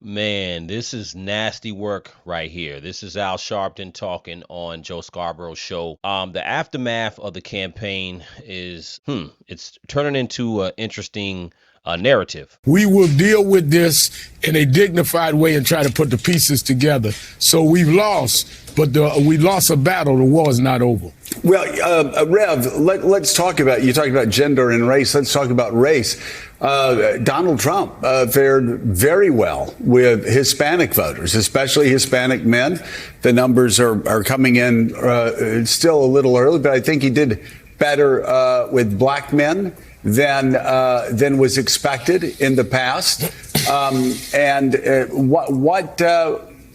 Man, this is nasty work right here. This is Al Sharpton talking on Joe Scarborough's show. The aftermath of the campaign is, it's turning into an interesting narrative. We will deal with this in a dignified way and try to put the pieces together. So we've lost, but we lost a battle. The war is not over. Well, Rev, let's talk about, you talked about gender and race. Let's talk about race. Donald Trump fared very well with Hispanic voters, especially Hispanic men. The numbers are coming in still a little early, but I think he did better with black men than was expected in the past.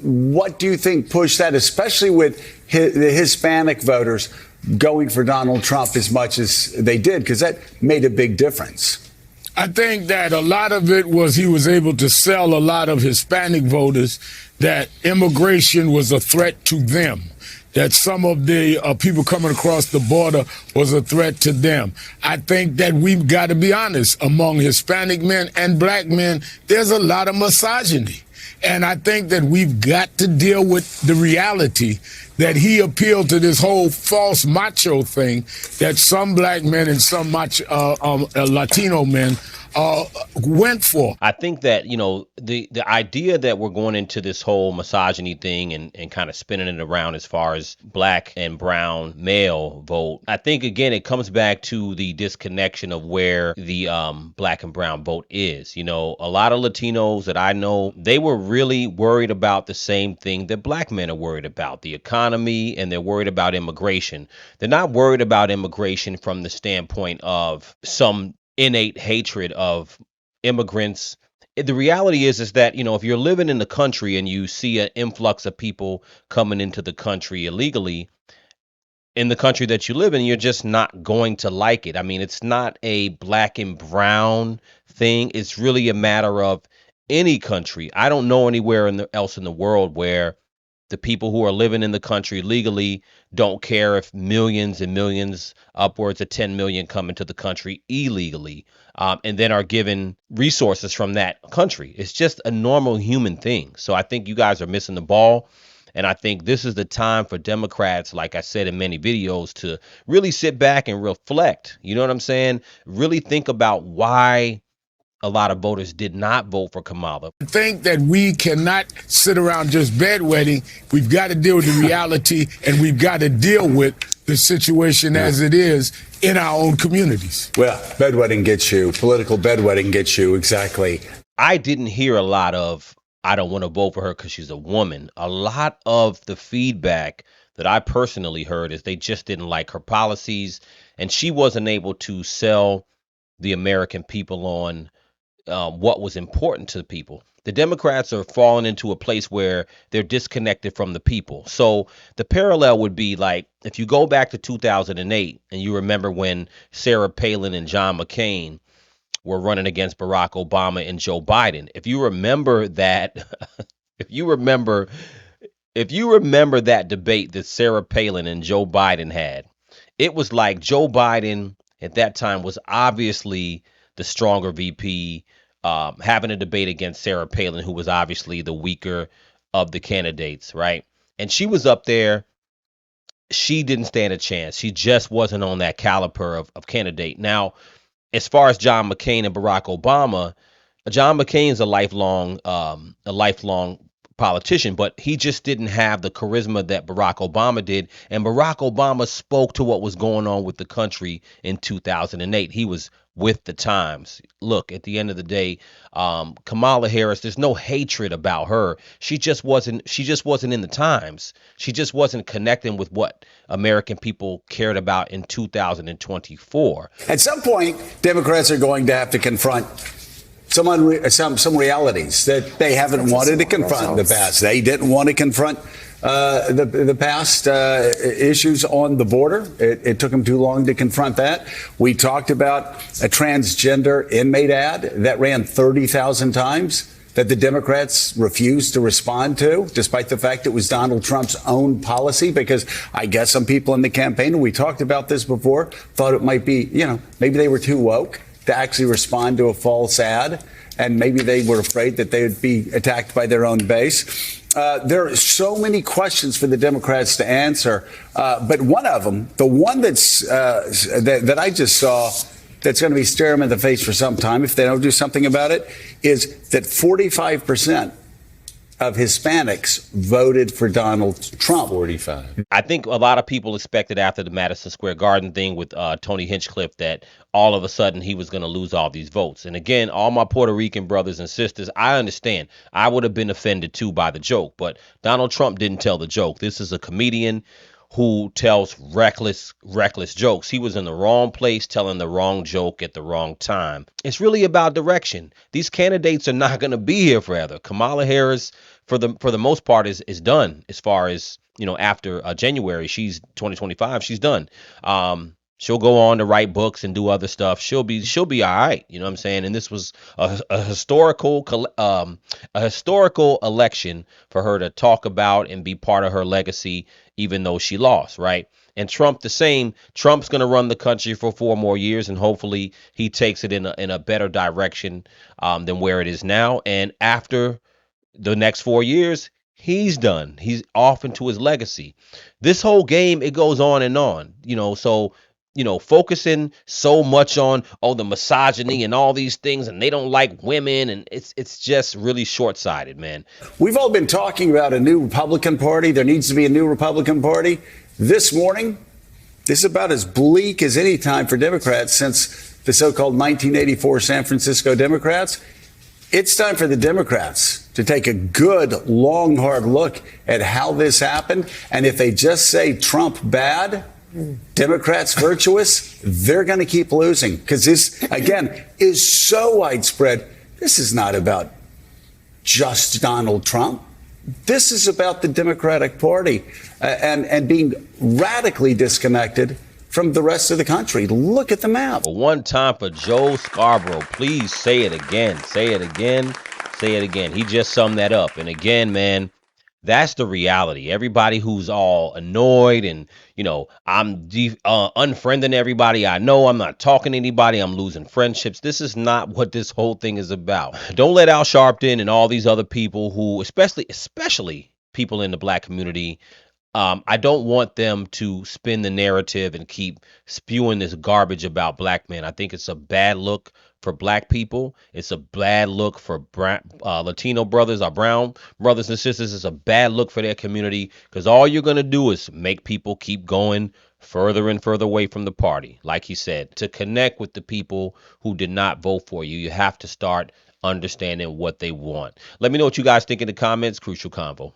What do you think pushed that, especially with the Hispanic voters going for Donald Trump as much as they did? Because that made a big difference. I think that a lot of it was he was able to sell a lot of Hispanic voters that immigration was a threat to them, that some of the people coming across the border was a threat to them. I think that we've got to be honest, among Hispanic men and black men, there's a lot of misogyny. And I think that we've got to deal with the reality that he appealed to this whole false macho thing that some black men and some Latino men went for. I think that, the idea that we're going into this whole misogyny thing and kind of spinning it around as far as black and brown male vote, I think, again, it comes back to the disconnection of where the black and brown vote is. A lot of Latinos that I know, they were really worried about the same thing that black men are worried about, the economy, and they're worried about immigration. They're not worried about immigration from the standpoint of some innate hatred of immigrants. The reality is that, if you're living in the country and you see an influx of people coming into the country illegally in the country that you live in, you're just not going to like it. I mean, it's not a black and brown thing. It's really a matter of any country. I don't know anywhere else in the world where the people who are living in the country legally don't care if millions and millions, upwards of 10 million, come into the country illegally, and then are given resources from that country. It's just a normal human thing. So I think you guys are missing the ball. And I think this is the time for Democrats, like I said in many videos, to really sit back and reflect. You know what I'm saying? Really think about why a lot of voters did not vote for Kamala. I think that we cannot sit around just bedwetting. We've got to deal with the reality, and we've got to deal with the situation as it is in our own communities. Well, bedwetting gets you. Political bedwetting gets you. Exactly. I didn't hear a lot of, I don't want to vote for her because she's a woman. A lot of the feedback that I personally heard is they just didn't like her policies, and she wasn't able to sell the American people on what was important to the people. The Democrats are falling into a place where they're disconnected from the people. So the parallel would be like, if you go back to 2008 and you remember when Sarah Palin and John McCain were running against Barack Obama and Joe Biden. If you remember that, if you remember that debate that Sarah Palin and Joe Biden had, it was like Joe Biden at that time was obviously the stronger VP, having a debate against Sarah Palin, who was obviously the weaker of the candidates, right? And she was up there. She didn't stand a chance. She just wasn't on that caliber of candidate. Now, as far as John McCain and Barack Obama, John McCain is a lifelong politician, but he just didn't have the charisma that Barack Obama did. And Barack Obama spoke to what was going on with the country in 2008. He was with the times. Look, at the end of the day, Kamala Harris, there's no hatred about her. She just wasn't in the times. She just wasn't connecting with what American people cared about in 2024. At some point, Democrats are going to have to confront some realities that they haven't wanted to confront in the past. They didn't want to confront the past issues on the border. It took them too long to confront that. We talked about a transgender inmate ad that ran 30,000 times that the Democrats refused to respond to, despite the fact it was Donald Trump's own policy, because I guess some people in the campaign, and we talked about this before, thought it might be, maybe they were too woke to actually respond to a false ad. and maybe they were afraid that they would be attacked by their own base. There are so many questions for the Democrats to answer, but one of them, the one that I just saw, that's going to be staring them in the face for some time if they don't do something about it, is that 45% of Hispanics voted for Donald Trump. 45. I think a lot of people expected after the Madison Square Garden thing with Tony Hinchcliffe that all of a sudden he was going to lose all these votes. And again, all my Puerto Rican brothers and sisters, I understand. I would have been offended too by the joke, but Donald Trump didn't tell the joke. This is a comedian who tells reckless jokes. He was in the wrong place telling the wrong joke at the wrong time. It's really about direction. These candidates are not going to be here forever. Kamala Harris, for the most part, is done as far as, after January, she's 2025, she's done. She'll go on to write books and do other stuff. She'll be all right. You know what I'm saying? And this was a historical election for her to talk about and be part of her legacy, even though she lost, right? And Trump the same. Trump's going to run the country for 4 more years, and hopefully he takes it in a better direction than where it is now. And after the next 4 years, he's done. He's off into his legacy. This whole game, it goes on and on, so focusing so much on, the misogyny and all these things, and they don't like women, and it's just really short-sighted, man. We've all been talking about a new Republican Party. There needs to be a new Republican Party. This morning, this is about as bleak as any time for Democrats since the so-called 1984 San Francisco Democrats. It's time for the Democrats to take a good, long, hard look at how this happened. And if they just say Trump bad, Democrats virtuous, they're going to keep losing, because this, again, is so widespread. This is not about just Donald Trump. This is about the Democratic Party and being radically disconnected from the rest of the country. Look at the map. One time for Joe Scarborough. Please say it again. Say it again. Say it again. He just summed that up. And again, man, that's the reality. Everybody who's all annoyed and, I'm unfriending everybody I know. I'm not talking to anybody. I'm losing friendships. This is not what this whole thing is about. Don't let Al Sharpton and all these other people who, especially people in the black community, I don't want them to spin the narrative and keep spewing this garbage about black men. I think it's a bad look for black people. It's a bad look for Latino brothers, our brown brothers and sisters. It's a bad look for their community, because all you're going to do is make people keep going further and further away from the party. Like he said, to connect with the people who did not vote for you, you have to start understanding what they want. Let me know what you guys think in the comments. Crucial Convo.